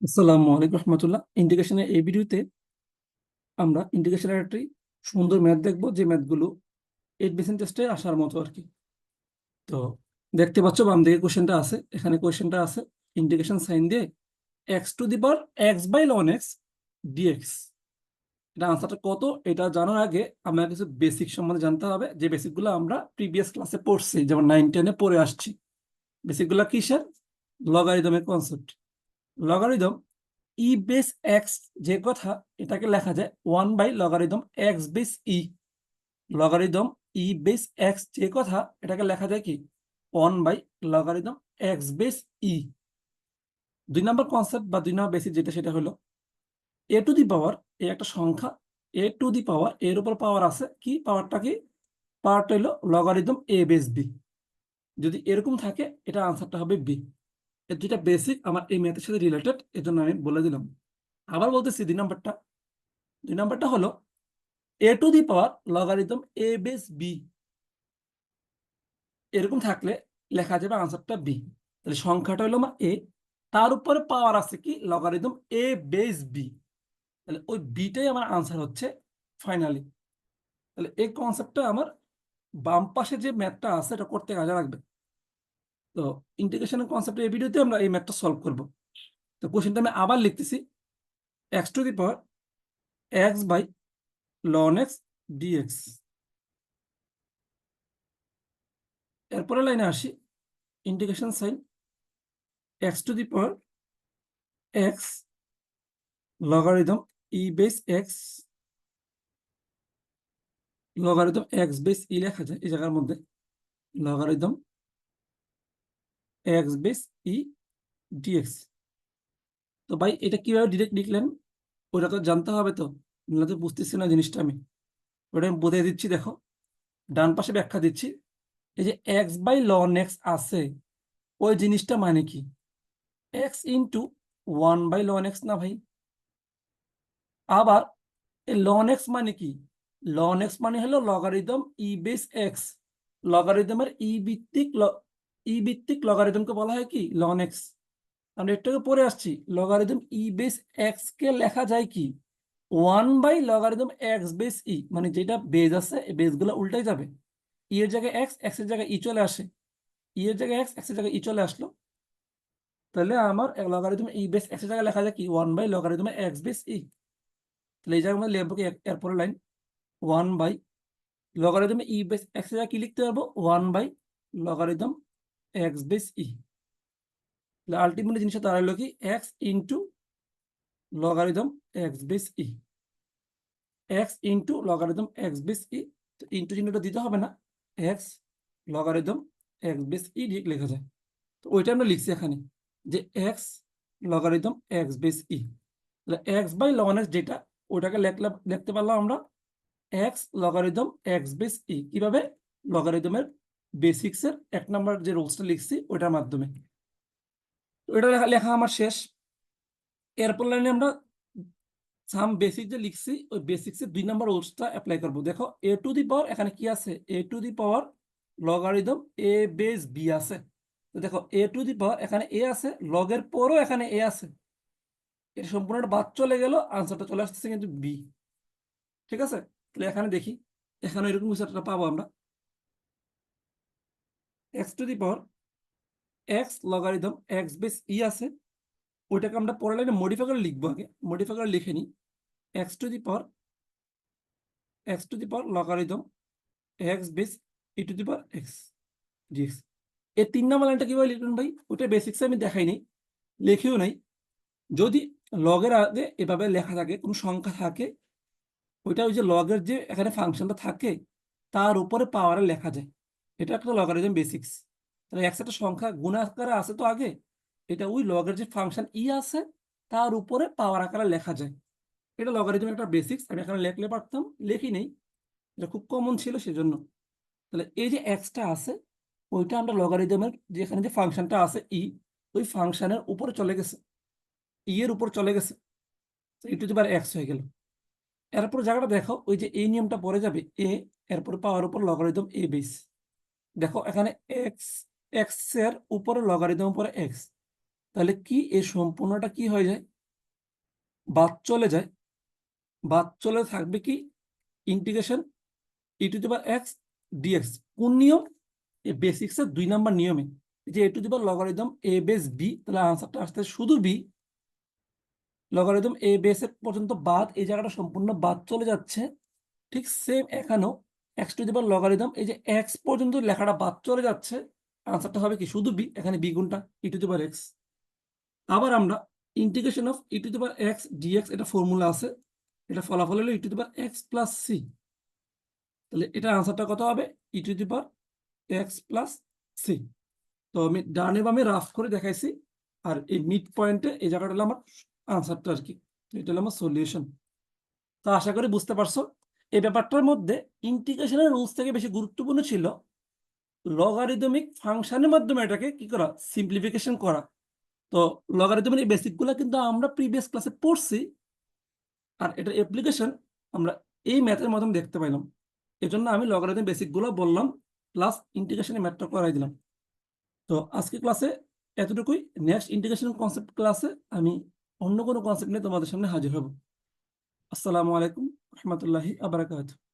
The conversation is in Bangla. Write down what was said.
আসসালামু আলাইকুম রহমতুল্লাহ। ইন্টিগ্রেশনের এই ভিডিওতে আমরা ইন্টিগ্রেশনের একটি সুন্দর ম্যাথ দেখবো, যে ম্যাথগুলো 8 টেস্টে আসার মতো আর কি। তো দেখতে পাচ্ছ বাম দিকে কোশ্চেনটা আছে, এখানে কোশ্চেনটা আছে ইন্টিগ্রেশন সাইন দিয়ে x to the power x by ln x dx. এটা আনসারটা কত এটা জানার আগে আমরা কিছু বেসিক সম্বন্ধে জানতে হবে, যে বেসিকগুলো আমরা প্রিভিয়াস ক্লাসে পড়ছি, যেমন 9-10-এ পড়ে আসছি। বেসিকগুলো কিসের? লগারিদমের concept. Logarithm e base x যে কথা, এটাকে লেখা যায় 1/লগারিদম এক্স বেস ই। লগারিদম ই বেস এক্স যে কথা, এটাকে লেখা যায় কি 1/লগারিদম এক্স বেস ই। 2 নম্বর কনসেপ্ট বা 2 নম্বর বেসিক যেটা, সেটা হলো এ টু দি পাওয়ার, এ একটা সংখ্যা, এ টু দি পাওয়ার এর উপর পাওয়ার আছে কি, পাওয়ারটা কি, পাওয়ারটা হলো লগারিদম এ বেস বি। যদি এরকম থাকে এটা আনসারটা হবে বি। এর যেটা বেসিক আমার এই ম্যাথের সাথে রিলেটেড, এর জন্য আমি বলে দিলাম। আবার বলতেছি 2 নম্বরটা। 2 নম্বরটা হলো a to the power logarithm a base b. এরকম থাকলে লেখা যাবে আনসারটা বি। তাহলে সংখ্যাটা হলো আমার এ, তার উপরে পাওয়ার আছে কি লগারিদম এ বেস বি। তাহলে ওই বিটাই আমার আনসার হচ্ছে ফাইনালি। তাহলে এই কনসেপ্টটা আমার বাম পাশে যে ম্যাথটা আছে এটা করতে কাজে লাগবে। তো ইন্টিগ্রেশনের কনসেপ্টে এই ভিডিওতে আমরা এই ম্যাথটা সলভ করব। তো কোশ্চেনটা আমি আবার লিখতেছি, x to the power x by ln x d x. এরপরে লাইনে আসি, integration sine x to the power x logarithm e base x, logarithm x base e লেখা যায় এই জায়গার মধ্যে, logarithm x base e d x. তো ভাই এটা কিভাবে ডিরেক্ট লিখলেন ওটা তো জানতে হবে, তো নাহলে তো বুঝতেছি না জিনিসটা। ওটা আমি বুঝিয়ে দিচ্ছি, দেখো ডান পাশে ব্যাখ্যা দিচ্ছি। এই যে এক্স বাই লন এক্স আছে, ওই জিনিসটা মানে কি এক্স ইন্টু 1/লন এক্স না ভাই? আবার এই লন এক্স মানে কি, লন এক্স মানে হলো লগারিদম ই বেস এক্স। লগারিদমের ই ভিত্তিক লগারিদমকে বলা হয় কি লন এক্স। আমরা একটু পরে আসছি, লগারিদম ই বেস এক্স কে লেখা যায় কি 1/লগারিদম এক্স বেস ই। মানে যেটা বেস আছে এই বেস গুলো উল্টাই যাবে, ই এর জায়গায় এক্স, এক্স এর জায়গায় ই চলে আসে, ই এর জায়গায় এক্স, এক্স এর জায়গায় ই চলে আসলো। তাহলে আমার লগারিদম ই বেস এক্স এর জায়গায় লেখা যায় কি 1/লগারিদম এক্স বেস ই। তাহলে এই জায়গায় আমরা লিখবো কি এরপরে line 1/ logarithm e base x এর জায়গায় কি লিখতে পারবো 1/লগারিদম এক্স বেস ই। তাহলে আলটিমেটলি জিনিসটা দাঁড়ালো কি x into logarithm x base e, x into logarithm x base e. তো ইন্টু চিহ্নটা দিতে হবে না, x logarithm x base e লেখা যায়। তো ওইটা আমরা লিখছি এখানে, যে x logarithm x base e. তাহলে এক্স বাই লন এক্স যেটা, ওটাকে লিখতে পারলাম আমরা এক্স লগারিদম এক্স বেস ই। কিভাবে? লগারিদমের বেসিক্সের 1 নম্বর যে রুলসটা লিখছি ওইটার মাধ্যমে। তো এটা লেখা লেখা আমার শেষ। এরপর লাইনে আমরা সাম বেসিক যে লিখছি ওই বেসিক্সের 2 নম্বর রুলসটা অ্যাপ্লাই করব। দেখো এ টু দি পাওয়ার এখানে কি আছে, a to the power logarithm a base b আছে। তো দেখো এ টু দি পাওয়ার এখানে এ আছে, লগের পরও এখানে এ আছে, এটা সম্পূর্ণটা বাদ চলে গেল, আনসারটা চলে আসতেছে কিন্তু বি। ঠিক আছে, তাহলে এখানে দেখি, এখানে এরকম কিছু একটা পাবো আমরা, x to the power x logarithm x base e আছে। ওইটাকে আমরা পরের লাইনে মডিফাই করে লিখবো, আগে মডিফাই করে লিখে নিই, x to the power logarithm x base e to the power x dx. এই 3 নম্বর লাইনটা কিভাবে লিখবেন ভাই, ওটা বেসিক্সে আমি দেখাই নাই, লিখেও নাই। যদি লগের আগে এভাবে লেখা থাকে কোনো সংখ্যা থাকে, ওইটা ওই যে লগের যে এখানে ফাংশনটা থাকে তার উপরে পাওয়ারে লেখা যায়, এটা একটা লগারিদম বেসিক্স। তাহলে এক্স একটা সংখ্যা গুণ আকারে আছে তো আগে, এটা ওই লগের যে ফাংশন ই আছে তার উপরে পাওয়ার আকারে লেখা যায়। এটা লগারিদম একটা বেসিক্স, আমি এখানে লিখলে পারতাম, লিখি নেই, এটা খুব কমন ছিল সেজন্য। তাহলে এই যে এক্সটা আছে, ওইটা আমরা লগারিদমের যেখানে যে ফাংশনটা আছে ই, ওই ফাংশনের উপরে চলে গেছে, ই এর উপর চলে গেছে, ই টু দি পাওয়ার এক্স হয়ে গেল। এরপর জায়গাটা দেখো, ওই যে এই নিয়মটা পড়ে যাবে এ, এরপর পাওয়ার উপর লগারিদম এ বেস। দেখো এখানে এক্স, এক্স এর উপরে লগারিদম উপরে এক্স, তাহলে কি এই সম্পূর্ণটা কি হয়ে যায় বাদ চলে যায়, বাদ চলে থাকবে কি integration e to the power x d x. কোন নিয়ম? এই বেসিক্সের 2 নাম্বার নিয়মে, যে a to the power logarithm a base b, তাহলে আনসারটা আসতে শুধু বি। লগারিদম এ বেস এর পর্যন্ত বাদ, এই জায়গাটা সম্পূর্ণ বাদ চলে যাচ্ছে। ঠিক সেম এখানেও x to the power logarithm, এই যে এক্স পর্যন্ত লেখাটা বাদ চলে যাচ্ছে, আনসারটা হবে কি শুধু বি, এখানে বি গুণটা ই টু দি পাওয়ার এক্স। আবার আমরা integration of e to the power x dx, এটা ফর্মুলা আছে, এটা ফলাফল হলো e to the power x plus c. তাহলে এটা আনসারটা কত হবে? E to the power x plus c. তো আমি ডানে বামে রাফ করে দেখাইছি, আর এই মিড পয়েন্টে এই জায়গাটা হলো আমার আনসারটা আর কি। তো এটা হলো আমার সলিউশন। তো আশা করি বুঝতে পারছো। এই ব্যাপারটার মধ্যে ইন্টিগ্রেশনের রুলস থেকে বেশি গুরুত্বপূর্ণ ছিল লগারিদমিক ফাংশনের মাধ্যমে এটাকে কি করা, সিম্পলিফিকেশন করা। তো লগারিদমের এই বেসিকগুলো কিন্তু আমরা প্রিভিয়াস ক্লাসে পড়ছি, আর এটার অ্যাপ্লিকেশন আমরা এই ম্যাথের মাধ্যমে দেখতে পাইলাম। এজন্য আমি লগারিদম বেসিকগুলো বললাম, প্লাস ইন্টিগ্রেশনের ম্যাথটা করাই দিলাম। তো আজকে ক্লাসে এতটুকুই। নেক্সট ইন্টিগ্রেশন কনসেপ্ট ক্লাসে আমি অন্য কোনো কনসেপ্ট নিয়ে তোমাদের সামনে হাজির হব। আসসালামু আলাইকুম রহমতুল্লাহি আবরাকাতুহু।